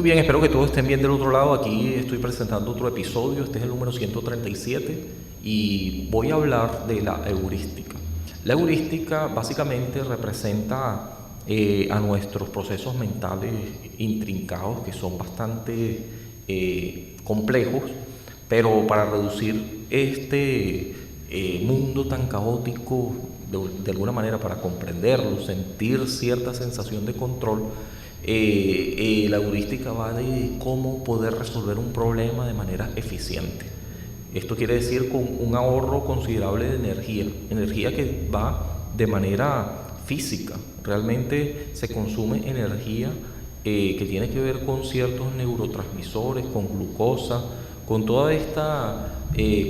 bien, espero que todos estén bien del otro lado. Aquí estoy presentando otro episodio, este es el número 137 y voy a hablar de la heurística. La heurística básicamente representa a nuestros procesos mentales intrincados, que son bastante complejos, pero para reducir este mundo tan caótico, de alguna manera para comprenderlo, sentir cierta sensación de control, la heurística va de cómo poder resolver un problema de manera eficiente. Esto quiere decir con un ahorro considerable de energía que va de manera física. Realmente se consume energía que tiene que ver con ciertos neurotransmisores, con glucosa, con toda esta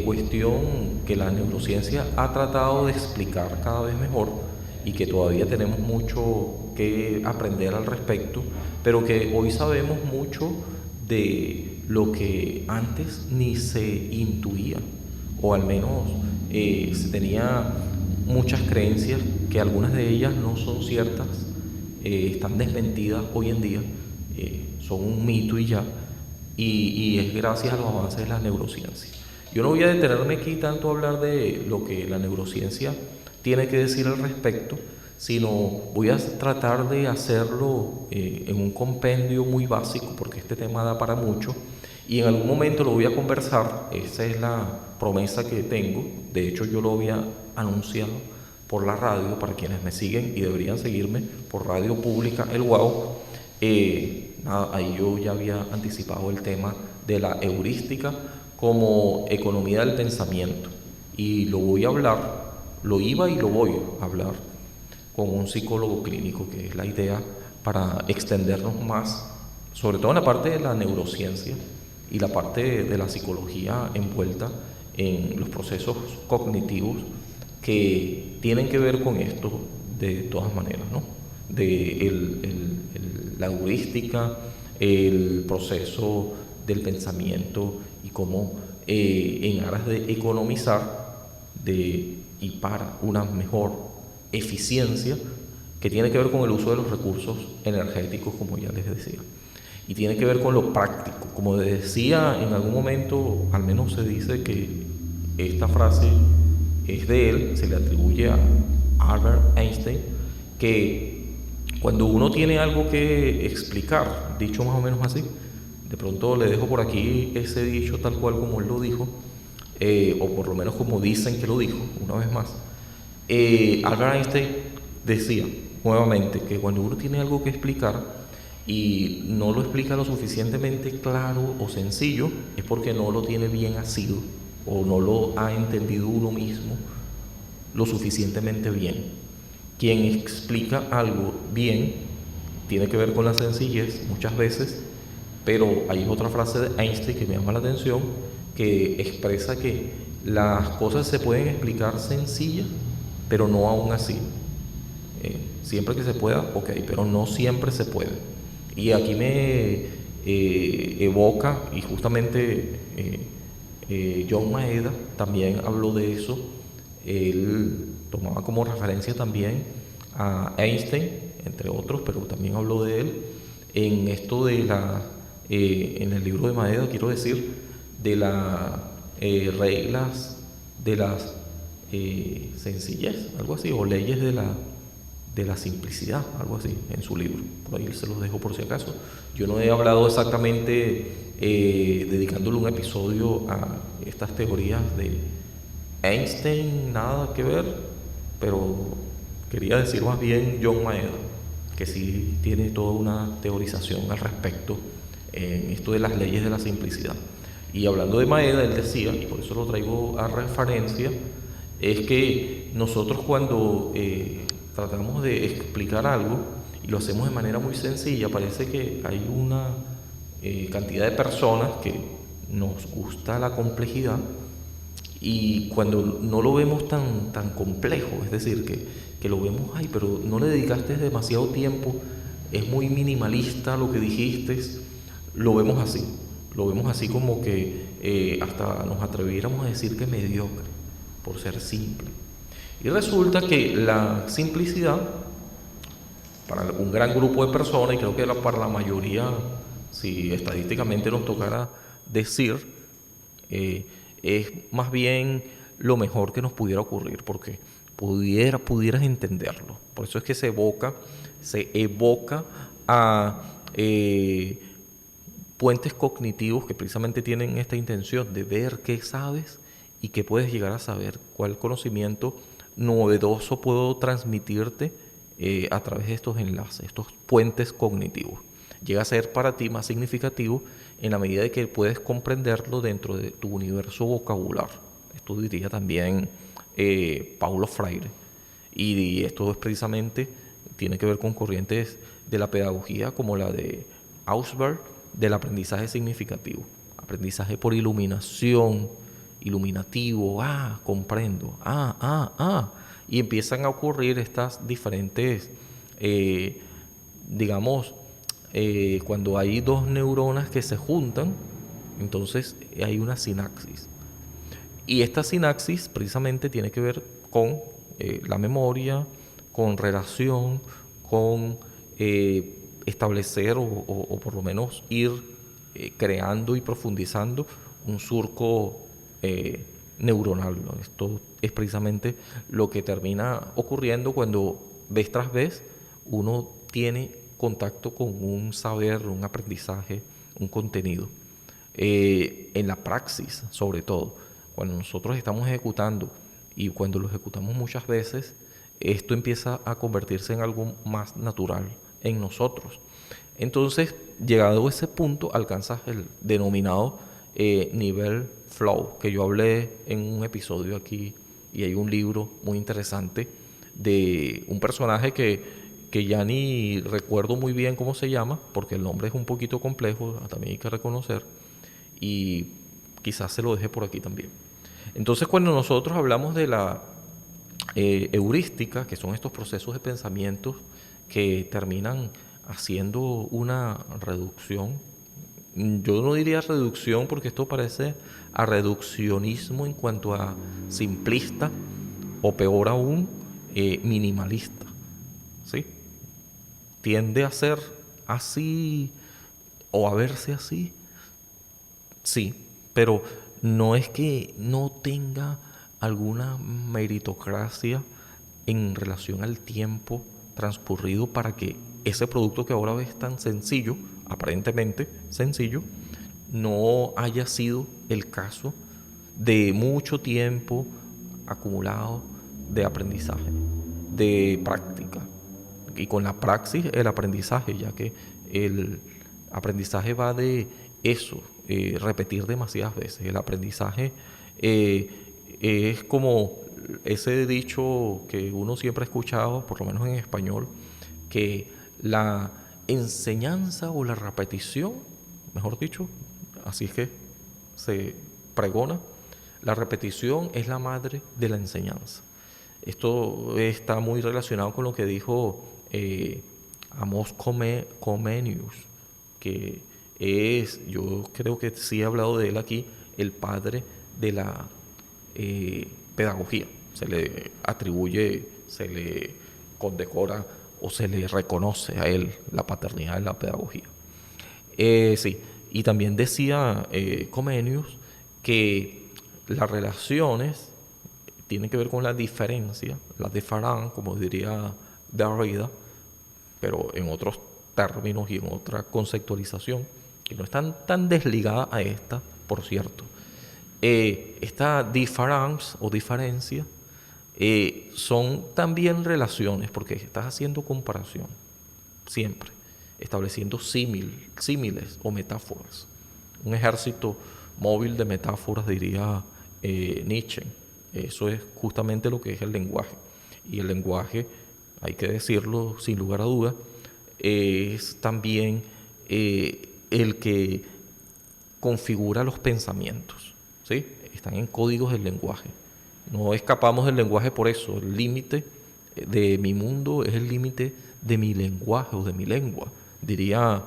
cuestión que la neurociencia ha tratado de explicar cada vez mejor y que todavía tenemos mucho que aprender al respecto, pero que hoy sabemos mucho de lo que antes ni se intuía, o al menos se tenía muchas creencias que algunas de ellas no son ciertas, están desmentidas hoy en día, son un mito y ya, y es gracias a los avances de la neurociencia. Yo no voy a detenerme aquí tanto a hablar de lo que la neurociencia tiene que decir al respecto, sino voy a tratar de hacerlo en un compendio muy básico, porque este tema da para mucho, y en algún momento lo voy a conversar. Esa es la promesa que tengo. De hecho, yo lo había anunciado por la radio, para quienes me siguen y deberían seguirme por Radio Pública El Guau. Ahí yo ya había anticipado el tema de la heurística como economía del pensamiento, y lo voy a hablar, lo iba y lo voy a hablar con un psicólogo clínico, que es la idea para extendernos más, sobre todo en la parte de la neurociencia y la parte de la psicología envuelta en los procesos cognitivos que tienen que ver con esto de todas maneras, ¿no? La heurística, el proceso del pensamiento y cómo en aras de economizar y para una mejor eficiencia, que tiene que ver con el uso de los recursos energéticos, como ya les decía, y tiene que ver con lo práctico. Como decía en algún momento, al menos se dice que esta frase es de él, se le atribuye a Albert Einstein, que cuando uno tiene algo que explicar, dicho más o menos así, de pronto le dejo por aquí ese dicho tal cual como él lo dijo, o por lo menos como dicen que lo dijo, una vez más. Albert Einstein decía nuevamente que cuando uno tiene algo que explicar y no lo explica lo suficientemente claro o sencillo, es porque no lo tiene bien asido o no lo ha entendido uno mismo lo suficientemente bien. Quien explica algo bien tiene que ver con la sencillez muchas veces, pero hay otra frase de Einstein que me llama la atención, que expresa que las cosas se pueden explicar sencillas, pero no aún así. Siempre que se pueda, ok, pero no siempre se puede. Y aquí me evoca, y justamente John Maeda también habló de eso. Él tomaba como referencia también a Einstein, entre otros, pero también habló de él en esto de en el libro de Maeda, quiero decir, de las reglas de las sencillez, algo así, o leyes de la simplicidad, algo así, en su libro. Por ahí se los dejo por si acaso. Yo no he hablado exactamente dedicándole un episodio a estas teorías de Einstein, nada que ver, pero quería decir más bien John Maeda, que sí tiene toda una teorización al respecto en esto de las leyes de la simplicidad. Y hablando de Maeda, él decía, y por eso lo traigo a referencia, es que nosotros cuando tratamos de explicar algo y lo hacemos de manera muy sencilla, parece que hay una cantidad de personas que nos gusta la complejidad, y cuando no lo vemos tan complejo, es decir, que lo vemos, ay, pero no le dedicaste demasiado tiempo, es muy minimalista lo que dijiste, lo vemos así como que hasta nos atreviéramos a decir que mediocre, por ser simple. Y resulta que la simplicidad, para un gran grupo de personas, y creo que para la mayoría si estadísticamente nos tocara decir, es más bien lo mejor que nos pudiera ocurrir, porque pudieras entenderlo. Por eso es que se evoca a puentes cognitivos que precisamente tienen esta intención de ver qué sabes y qué puedes llegar a saber, cuál conocimiento novedoso puedo transmitirte a través de estos enlaces, estos puentes cognitivos. Llega a ser para ti más significativo en la medida de que puedes comprenderlo dentro de tu universo vocabular. Esto diría también Paulo Freire. Y esto es precisamente, tiene que ver con corrientes de la pedagogía como la de Ausberg, del aprendizaje significativo. Aprendizaje por iluminación, iluminativo, comprendo, y empiezan a ocurrir estas diferentes, digamos, cuando hay dos neuronas que se juntan, entonces hay una sinapsis. Y esta sinapsis precisamente tiene que ver con la memoria, con relación, con establecer o por lo menos ir creando y profundizando un surco neuronal, ¿no? Esto es precisamente lo que termina ocurriendo cuando vez tras vez uno tiene contacto con un saber, un aprendizaje, un contenido. En la praxis, sobre todo, cuando nosotros estamos ejecutando y cuando lo ejecutamos muchas veces, esto empieza a convertirse en algo más natural en nosotros. Entonces, llegado a ese punto, alcanzas el denominado nivel flow, que yo hablé en un episodio aquí, y hay un libro muy interesante de un personaje que ya ni recuerdo muy bien cómo se llama, porque el nombre es un poquito complejo, también hay que reconocer, y quizás se lo deje por aquí también. Entonces, cuando nosotros hablamos de la heurística, que son estos procesos de pensamientos que terminan haciendo una reducción, yo no diría reducción porque esto parece a reduccionismo en cuanto a simplista, o peor aún, minimalista, ¿sí? Tiende a ser así o a verse así, sí, pero no es que no tenga alguna meritocracia en relación al tiempo transcurrido para que ese producto que ahora ves tan sencillo, aparentemente sencillo, no haya sido el caso de mucho tiempo acumulado de aprendizaje, de práctica. Y con la praxis, el aprendizaje, ya que el aprendizaje va de eso, repetir demasiadas veces. El aprendizaje es como ese dicho que uno siempre ha escuchado, por lo menos en español, que la enseñanza o la repetición, mejor dicho, así es que se pregona, la repetición es la madre de la enseñanza. Esto está muy relacionado con lo que dijo Amos Comenius, que es, yo creo que sí he hablado de él aquí, el padre de la pedagogía. Se le atribuye, se le condecora o se le reconoce a él la paternidad de la pedagogía. Sí, y también decía Comenius que las relaciones tienen que ver con la diferencia, la diferencia, como diría Derrida, pero en otros términos y en otra conceptualización, que no están tan desligadas a esta, por cierto. Esta difference o diferencia son también relaciones, porque estás haciendo comparación, siempre, estableciendo símiles o metáforas. Un ejército móvil de metáforas, diría Nietzsche. Eso es justamente lo que es el lenguaje. Y el lenguaje, hay que decirlo sin lugar a dudas, es también el que configura los pensamientos, ¿sí? Están en códigos del lenguaje. No escapamos del lenguaje por eso. El límite de mi mundo es el límite de mi lenguaje o de mi lengua, diría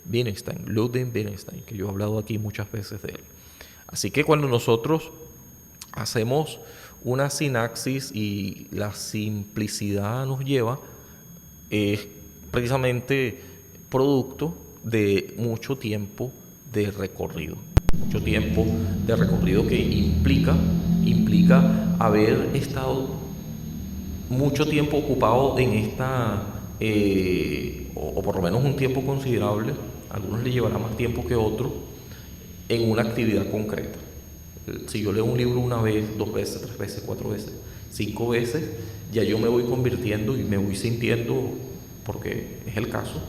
Wittgenstein, Ludwig Wittgenstein, que yo he hablado aquí muchas veces de él. Así que cuando nosotros hacemos una sinapsis y la simplicidad nos lleva, es precisamente producto de mucho tiempo de recorrido. Mucho tiempo de recorrido que implica haber estado mucho tiempo ocupado en esta, o por lo menos un tiempo considerable, a algunos les llevará más tiempo que otros, en una actividad concreta. Si yo leo un libro una vez, 2 veces, 3 veces, 4 veces, 5 veces, ya yo me voy convirtiendo y me voy sintiendo, porque es el caso,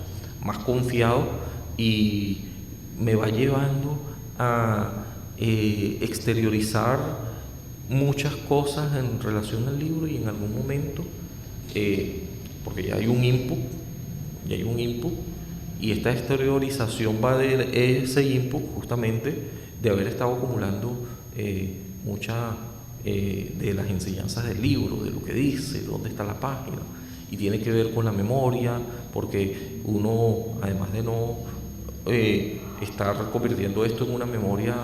más confiado, y me va llevando a exteriorizar muchas cosas en relación al libro, y en algún momento, porque ya hay un input, y esta exteriorización va de ese input justamente de haber estado acumulando muchas de las enseñanzas del libro, de lo que dice, dónde está la página, y tiene que ver con la memoria, porque uno, además de no estar convirtiendo esto en una memoria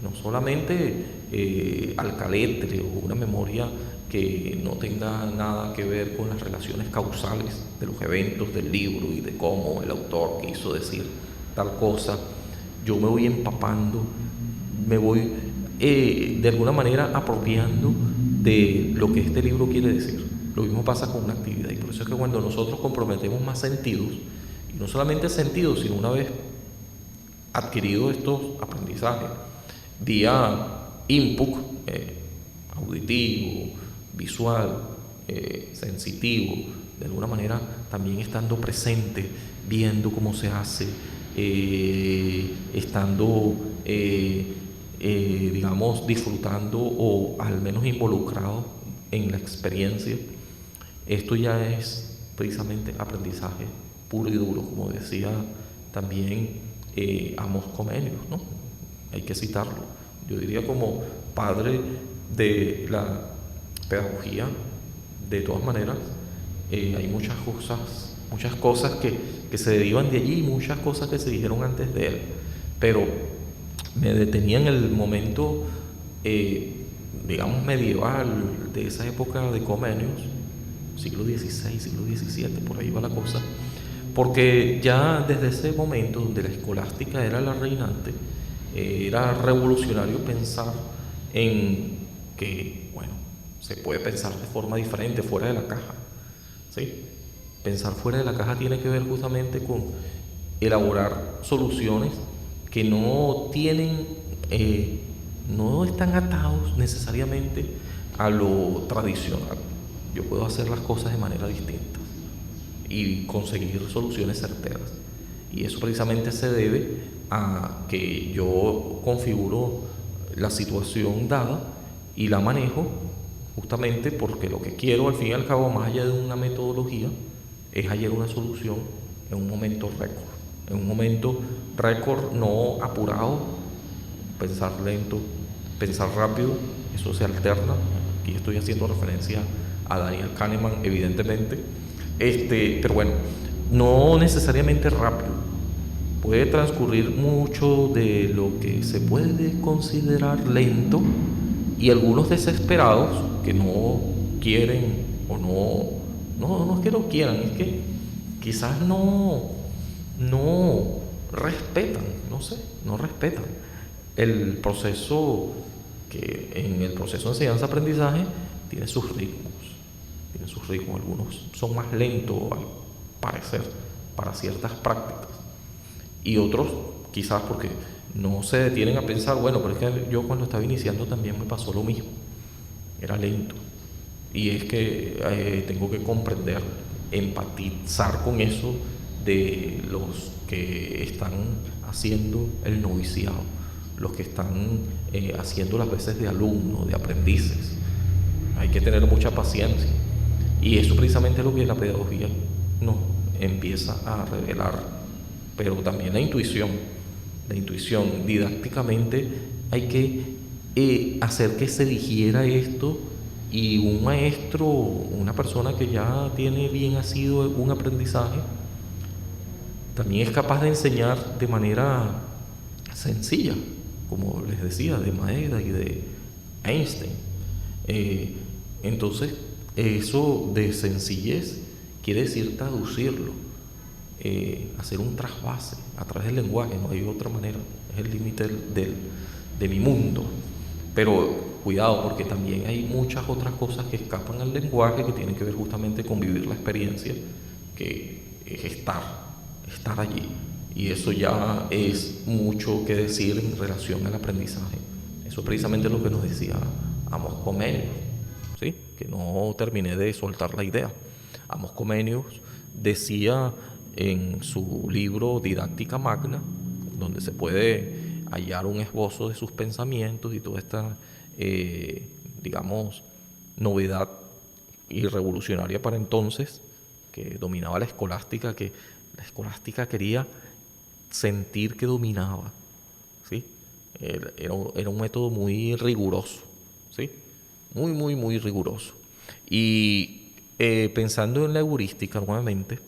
no solamente alcaletre, o una memoria que no tenga nada que ver con las relaciones causales de los eventos del libro y de cómo el autor quiso decir tal cosa, yo me voy empapando, me voy de alguna manera apropiando de lo que este libro quiere decir. Lo mismo pasa con una actividad, y por eso es que cuando nosotros comprometemos más sentidos, y no solamente sentidos, sino una vez adquirido estos aprendizajes vía input auditivo, visual, sensitivo, de alguna manera también estando presente, viendo cómo se hace, estando digamos disfrutando, o al menos involucrado en la experiencia, esto ya es precisamente aprendizaje puro y duro, como decía también Amos Comenius, ¿no? Hay que citarlo. Yo diría como padre de la pedagogía. De todas maneras, hay muchas cosas que se derivan de allí, y muchas cosas que se dijeron antes de él, pero me detenía en el momento digamos medieval, de esa época de Comenius, siglo XVI, siglo XVII, por ahí va la cosa, porque ya desde ese momento, donde la escolástica era la reinante, era revolucionario pensar en que, bueno, se puede pensar de forma diferente, fuera de la caja, ¿sí? Pensar fuera de la caja tiene que ver justamente con elaborar soluciones que no tienen, no están atados necesariamente a lo tradicional. Yo puedo hacer las cosas de manera distinta y conseguir soluciones certeras. Y eso precisamente se debe a que yo configuro la situación dada y la manejo justamente porque lo que quiero, al fin y al cabo, más allá de una metodología, es hallar una solución en un momento récord. En un momento récord, no apurado, pensar lento, pensar rápido, eso se alterna. Aquí estoy haciendo referencia a Daniel Kahneman, evidentemente. Pero bueno, no necesariamente rápido. Puede transcurrir mucho de lo que se puede considerar lento, y algunos desesperados que no quieren, o no es que no quieran, es que quizás no respetan, no respetan el proceso, que en el proceso de enseñanza-aprendizaje tiene sus ritmos. Algunos son más lentos al parecer para ciertas prácticas, y otros quizás porque no se detienen a pensar, bueno, pero es que yo cuando estaba iniciando también me pasó lo mismo, era lento, y es que tengo que comprender, empatizar con eso de los que están haciendo el noviciado, los que están haciendo las veces de alumno, de aprendices. Hay que tener mucha paciencia, y eso precisamente es lo que la pedagogía nos empieza a revelar, pero también la intuición didácticamente. Hay que hacer que se digiera esto, y un maestro, una persona que ya tiene bien asido un aprendizaje, también es capaz de enseñar de manera sencilla, como les decía, de Maeda y de Einstein. Entonces, eso de sencillez quiere decir traducirlo hacer un trasvase a través del lenguaje, no hay otra manera, es el límite de mi mundo. Pero cuidado, porque también hay muchas otras cosas que escapan al lenguaje, que tienen que ver justamente con vivir la experiencia, que es estar allí. Y eso ya es mucho que decir en relación al aprendizaje. Eso es precisamente lo que nos decía Amos Comenius, ¿sí? Que no terminé de soltar la idea. Amos Comenius decía en su libro Didáctica Magna, donde se puede hallar un esbozo de sus pensamientos y toda esta, digamos, novedad y revolucionaria para entonces, que dominaba la escolástica, que la escolástica quería sentir que dominaba, ¿sí? Era un método muy riguroso, ¿sí? Muy riguroso. Y pensando en la heurística nuevamente,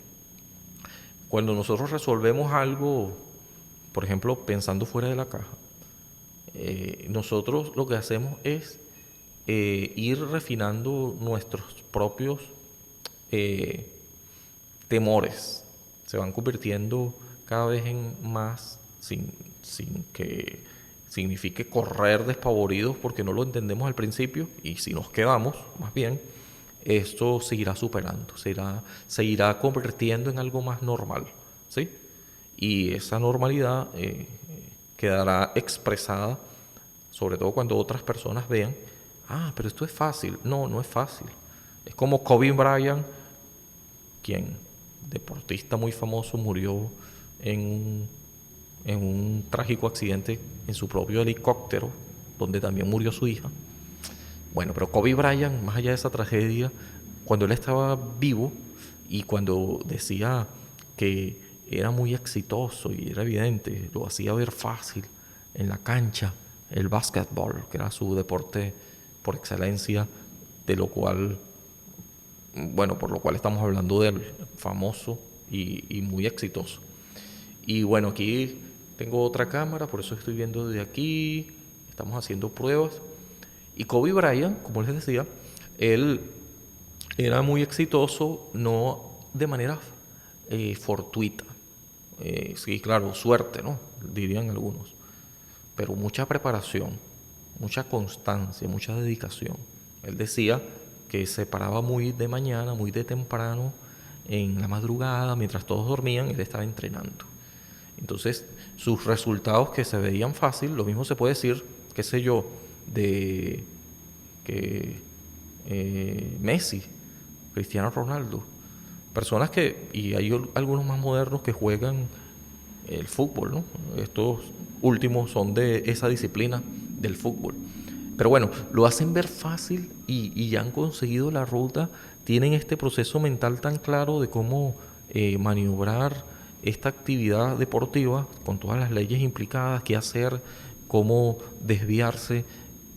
cuando nosotros resolvemos algo, por ejemplo, pensando fuera de la caja, nosotros lo que hacemos es ir refinando nuestros propios temores. Se van convirtiendo cada vez en más, sin que signifique correr despavoridos porque no lo entendemos al principio, y si nos quedamos, más bien, esto se irá superando, se irá convirtiendo en algo más normal, ¿sí? Y esa normalidad quedará expresada, sobre todo cuando otras personas vean, pero esto es fácil. No, no es fácil. Es como Kobe Bryant, quien, deportista muy famoso, murió en un trágico accidente en su propio helicóptero, donde también murió su hija. Bueno, pero Kobe Bryant, más allá de esa tragedia, cuando él estaba vivo y cuando decía que era muy exitoso y era evidente, lo hacía ver fácil en la cancha, el básquetbol, que era su deporte por excelencia, de lo cual, bueno, por lo cual estamos hablando de él, famoso y muy exitoso. Y bueno, aquí tengo otra cámara, por eso estoy viendo desde aquí, estamos haciendo pruebas. Y Kobe Bryant, como les decía, él era muy exitoso, no de manera fortuita. Sí, claro, suerte, ¿no? Dirían algunos. Pero mucha preparación, mucha constancia, mucha dedicación. Él decía que se paraba muy de mañana, muy de temprano, en la madrugada, mientras todos dormían, él estaba entrenando. Entonces, sus resultados que se veían fácil, lo mismo se puede decir, qué sé yo, de que Messi, Cristiano Ronaldo, personas que, y hay algunos más modernos que juegan el fútbol, ¿no? Estos últimos son de esa disciplina del fútbol. Pero bueno, lo hacen ver fácil y ya han conseguido la ruta, tienen este proceso mental tan claro de cómo maniobrar esta actividad deportiva con todas las leyes implicadas, qué hacer, cómo desviarse,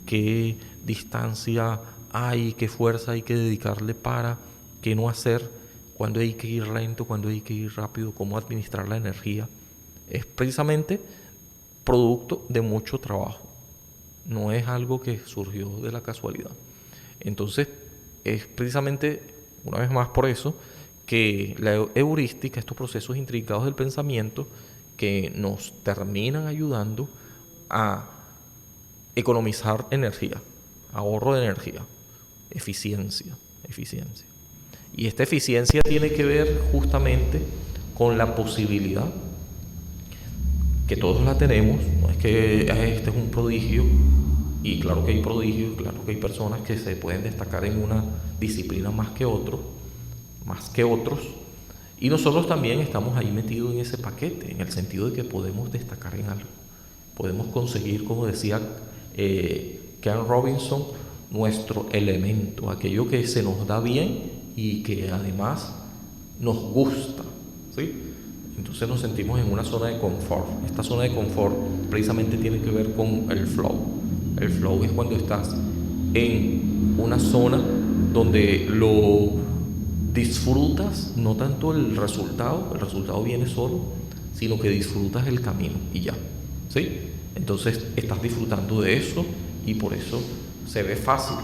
qué distancia hay, qué fuerza hay que dedicarle para, qué no hacer, cuándo hay que ir lento, cuándo hay que ir rápido, cómo administrar la energía. Es precisamente producto de mucho trabajo. No es algo que surgió de la casualidad. Entonces, es precisamente, una vez más por eso, que la heurística, estos procesos intrincados del pensamiento, que nos terminan ayudando a economizar energía, ahorro de energía, eficiencia. Y esta eficiencia tiene que ver justamente con la posibilidad, que todos la tenemos, no es que este es un prodigio, y claro que hay prodigios, claro que hay personas que se pueden destacar en una disciplina más que otros, y nosotros también estamos ahí metidos en ese paquete, en el sentido de que podemos destacar en algo, podemos conseguir, como decía Ken Robinson, nuestro elemento, aquello que se nos da bien y que además nos gusta, ¿sí? Entonces nos sentimos en una zona de confort. Esta zona de confort precisamente tiene que ver con el flow. El flow es cuando estás en una zona donde lo disfrutas, no tanto el resultado viene solo, sino que disfrutas el camino y ya, ¿sí? Entonces estás disfrutando de eso y por eso se ve fácil.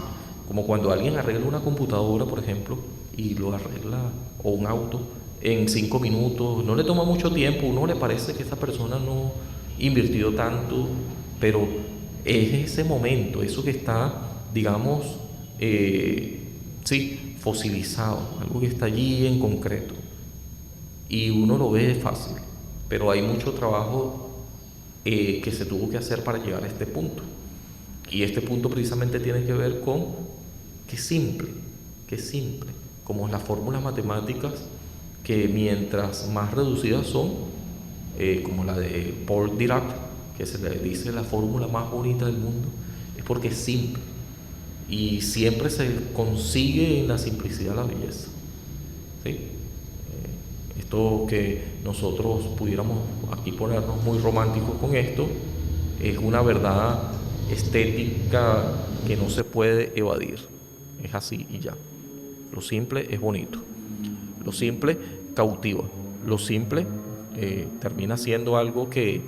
Como cuando alguien arregla una computadora, por ejemplo, y lo arregla, o un auto, en 5 minutos, no le toma mucho tiempo, uno le parece que esta persona no invirtió tanto, pero es ese momento, eso que está, digamos, sí, fosilizado, algo que está allí en concreto, y uno lo ve fácil, pero hay mucho trabajo que se tuvo que hacer para llegar a este punto. Y este punto precisamente tiene que ver con que simple, como las fórmulas matemáticas, que mientras más reducidas son, como la de Paul Dirac, que se le dice la fórmula más bonita del mundo, es porque es simple y siempre se consigue en la simplicidad la belleza, ¿sí? Esto que nosotros pudiéramos aquí ponernos muy románticos con esto, es una verdad estética que no se puede evadir. Es así y ya. Lo simple es bonito. Lo simple cautiva. Lo simple termina siendo algo que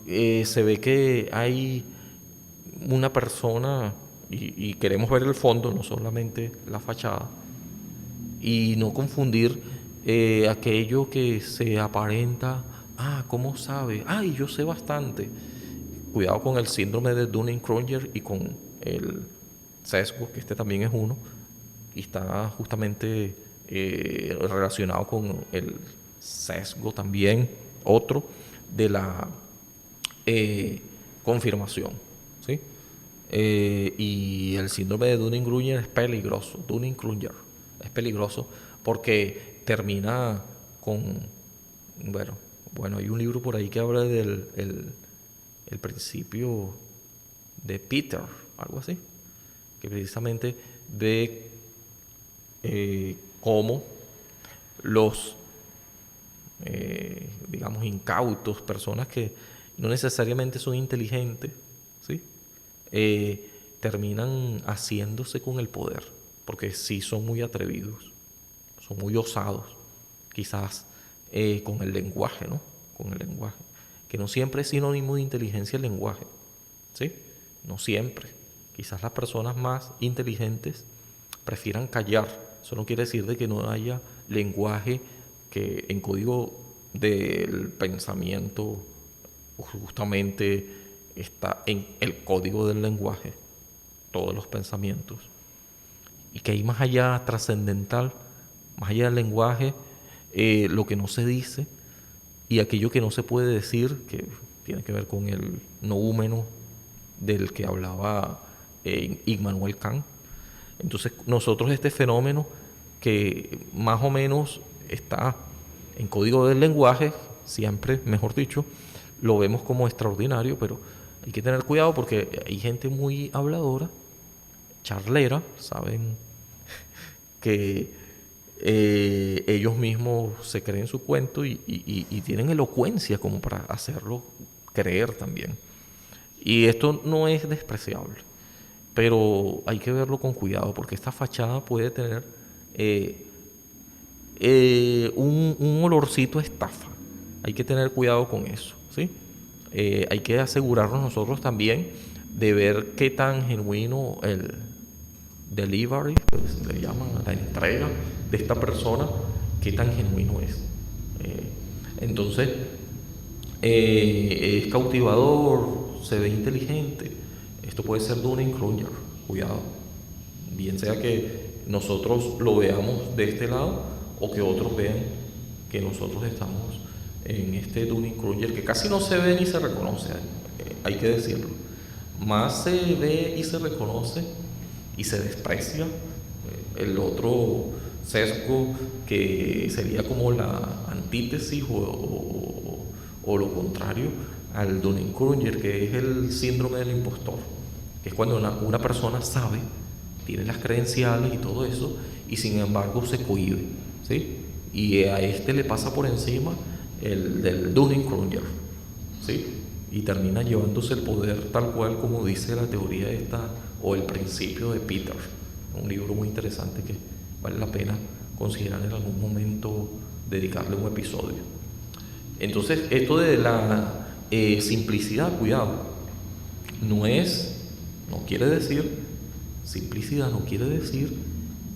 se ve que hay una persona y queremos ver el fondo, no solamente la fachada, y no confundir aquello que se aparenta. ¿Cómo sabe? Y yo sé bastante. Cuidado con el síndrome de Dunning-Kruger y con el sesgo, que este también es uno, y está justamente relacionado con el sesgo también, otro, de la confirmación, ¿sí? Y el síndrome de Dunning-Kruger es peligroso. Dunning-Kruger es peligroso porque termina con, bueno, hay un libro por ahí que habla del el principio de Peter, algo así, que precisamente ve cómo los, digamos, incautos, personas que no necesariamente son inteligentes, ¿sí? Terminan haciéndose con el poder, porque sí son muy atrevidos, son muy osados, quizás con el lenguaje, ¿no? Con el lenguaje, que no siempre es sinónimo de inteligencia el lenguaje, ¿sí? No siempre. Quizás las personas más inteligentes prefieran callar. Eso no quiere decir de que no haya lenguaje que en código del pensamiento justamente está en el código del lenguaje, todos los pensamientos, y que hay más allá trascendental, más allá del lenguaje, lo que no se dice y aquello que no se puede decir, que tiene que ver con el noúmeno del que hablaba Immanuel Kant. Entonces nosotros este fenómeno que más o menos está en código del lenguaje, siempre, mejor dicho, lo vemos como extraordinario, pero hay que tener cuidado porque hay gente muy habladora, charlera, saben que ellos mismos se creen su cuento y tienen elocuencia como para hacerlo creer también. Y esto no es despreciable, pero hay que verlo con cuidado porque esta fachada puede tener un olorcito a estafa. Hay que tener cuidado con eso, ¿sí? Hay que asegurarnos nosotros también de ver qué tan genuino el delivery, pues le llaman la entrega de esta persona, qué tan genuino es. Entonces, es cautivador, se ve inteligente. Esto puede ser Dunning-Kruger, cuidado. Bien sea que nosotros lo veamos de este lado o que otros vean que nosotros estamos en este Dunning-Kruger, que casi no se ve ni se reconoce, hay que decirlo. Más se ve y se reconoce y se desprecia el otro sesgo, que sería como la antítesis o lo contrario al Dunning-Kruger, que es el síndrome del impostor, que es cuando una persona sabe, tiene las credenciales y todo eso, y sin embargo se cohíbe, ¿sí? Y a este le pasa por encima el del Dunning-Kruger, ¿sí? Y termina llevándose el poder tal cual como dice la teoría esta, o el principio de Peter, un libro muy interesante que vale la pena considerar en algún momento dedicarle un episodio. Entonces, esto de la simplicidad, cuidado, simplicidad no quiere decir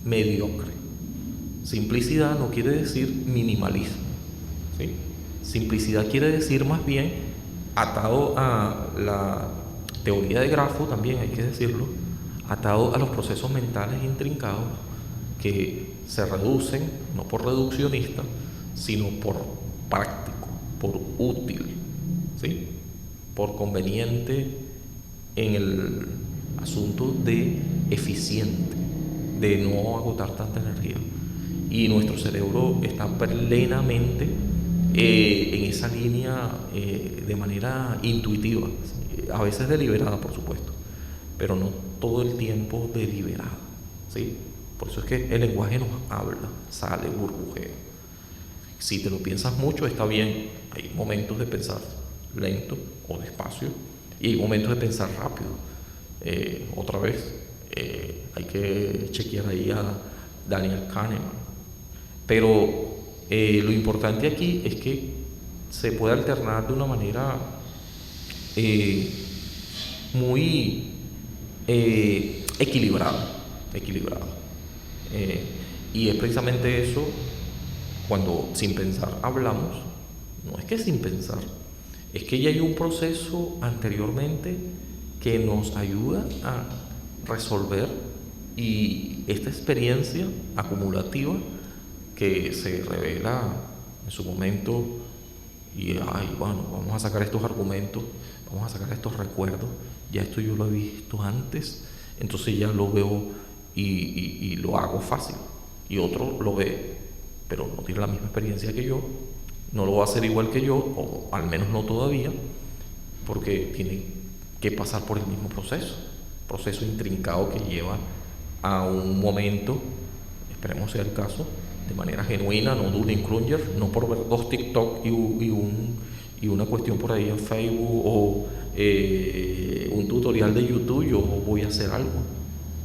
mediocre, Simplicidad no quiere decir minimalismo, ¿sí? Simplicidad quiere decir más bien, atado a la teoría de grafo también hay que decirlo, atado a los procesos mentales intrincados que se reducen, no por reduccionista, sino por práctico, por útil, ¿sí? Por conveniente en el asunto de eficiente, de no agotar tanta energía. Y nuestro cerebro está plenamente en esa línea de manera intuitiva, a veces deliberada, por supuesto, pero no todo el tiempo deliberada, ¿sí? Por eso es que el lenguaje nos habla, sale, burbujea. Si te lo piensas mucho, está bien. Hay momentos de pensar lento o despacio y hay momentos de pensar rápido. Otra vez, hay que chequear ahí a Daniel Kahneman. Pero lo importante aquí es que se puede alternar de una manera muy equilibrada. Y es precisamente eso, cuando sin pensar hablamos, no es que sin pensar, es que ya hay un proceso anteriormente que nos ayuda a resolver, y esta experiencia acumulativa que se revela en su momento y bueno, vamos a sacar estos argumentos, vamos a sacar estos recuerdos, ya esto yo lo he visto antes, entonces ya lo veo y lo hago fácil. Y otro lo ve, pero no tiene la misma experiencia que yo, no lo va a hacer igual que yo, o al menos no todavía, porque tiene que pasar por el mismo proceso intrincado que lleva a un momento, esperemos sea el caso, de manera genuina, no Dunning-Kruger, no por ver 2 TikTok y una cuestión por ahí en Facebook o un tutorial de YouTube, yo voy a hacer algo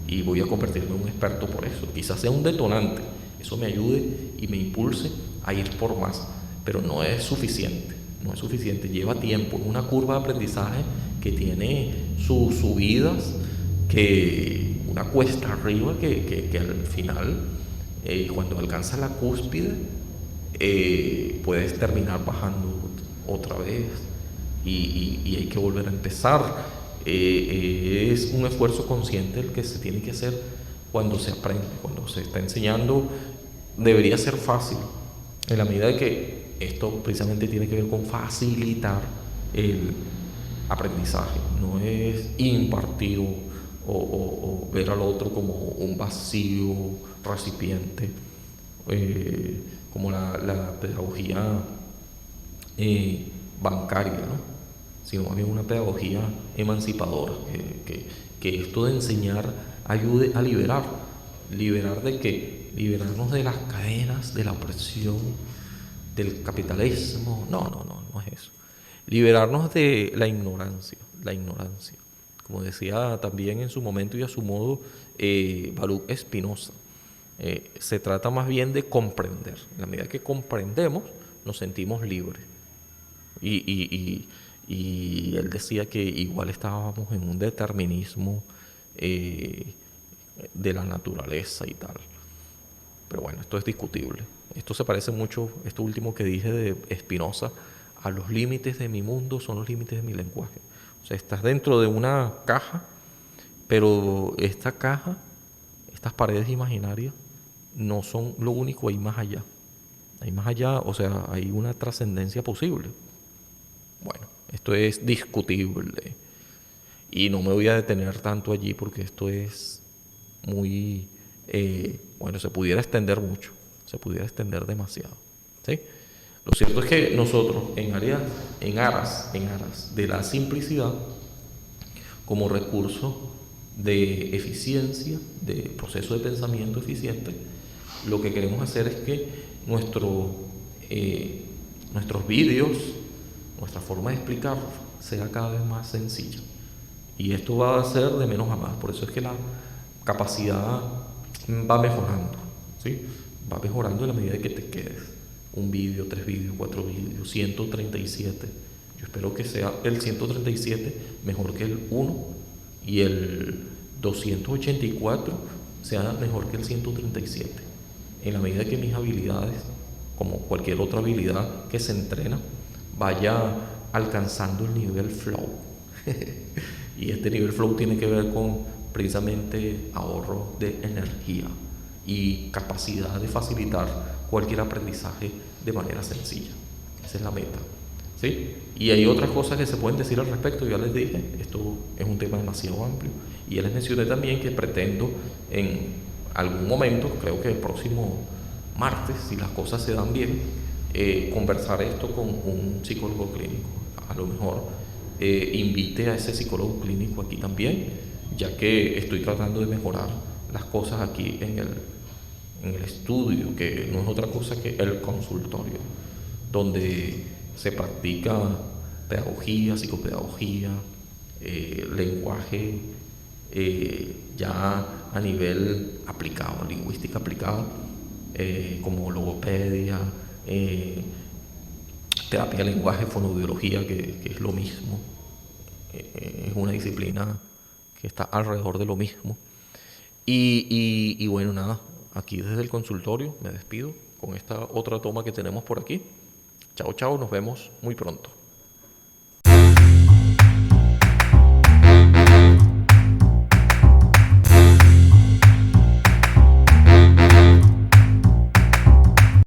y voy a convertirme en un experto por eso. Quizás sea un detonante, eso me ayude y me impulse a ir por más, pero no es suficiente, lleva tiempo, es una curva de aprendizaje que tiene sus subidas, que una cuesta arriba que al final, cuando alcanzas la cúspide, puedes terminar bajando otra vez y hay que volver a empezar. Es un esfuerzo consciente el que se tiene que hacer cuando se aprende, cuando se está enseñando. Debería ser fácil, en la medida de que esto precisamente tiene que ver con facilitar el aprendizaje, no es impartir o ver al otro como un vacío recipiente, como la pedagogía bancaria, ¿no? Sino más bien una pedagogía emancipadora, que esto de enseñar ayude a liberar de qué, liberarnos de las cadenas, de la opresión, del capitalismo. No es eso. Liberarnos de la ignorancia. Como decía también en su momento y a su modo Baruch Spinoza, se trata más bien de comprender. En la medida que comprendemos, nos sentimos libres. Y él decía que igual estábamos en un determinismo de la naturaleza y tal. Pero bueno, esto es discutible. Esto se parece mucho, esto último que dije de Spinoza, a los límites de mi mundo son los límites de mi lenguaje. O sea, estás dentro de una caja, pero esta caja, estas paredes imaginarias, no son lo único, hay más allá. Hay más allá, o sea, hay una trascendencia posible. Bueno, esto es discutible. Y no me voy a detener tanto allí porque esto es muy, bueno, se pudiera extender mucho, se pudiera extender demasiado, ¿sí? Lo cierto es que nosotros, en aras de la simplicidad, como recurso de eficiencia, de proceso de pensamiento eficiente, lo que queremos hacer es que nuestros vídeos, nuestra forma de explicar sea cada vez más sencilla. Y esto va a ser de menos a más. Por eso es que la capacidad va mejorando, ¿sí? Va mejorando en la medida de que te quedes. Un vídeo, 3 vídeos, 4 vídeos, 137. Yo espero que sea el 137 mejor que el 1 y el 284 sea mejor que el 137. en la medida que mis habilidades, como cualquier otra habilidad que se entrena, vaya alcanzando el nivel flow. Y este nivel flow tiene que ver con precisamente ahorro de energía y capacidad de facilitar cualquier aprendizaje de manera sencilla. Esa es la meta. ¿Sí? Y hay otras cosas que se pueden decir al respecto, ya les dije, esto es un tema demasiado amplio. Y ya les mencioné también que pretendo en algún momento, creo que el próximo martes, si las cosas se dan bien, conversar esto con un psicólogo clínico. A lo mejor invite a ese psicólogo clínico aquí también, ya que estoy tratando de mejorar las cosas aquí en el estudio, que no es otra cosa que el consultorio, donde se practica pedagogía, psicopedagogía, lenguaje ya a nivel aplicado, lingüística aplicada, como logopedia, terapia de lenguaje, fonoaudiología, que es lo mismo. Es una disciplina que está alrededor de lo mismo. Y bueno, nada, aquí desde el consultorio me despido con esta otra toma que tenemos por aquí. Chao, chao, nos vemos muy pronto.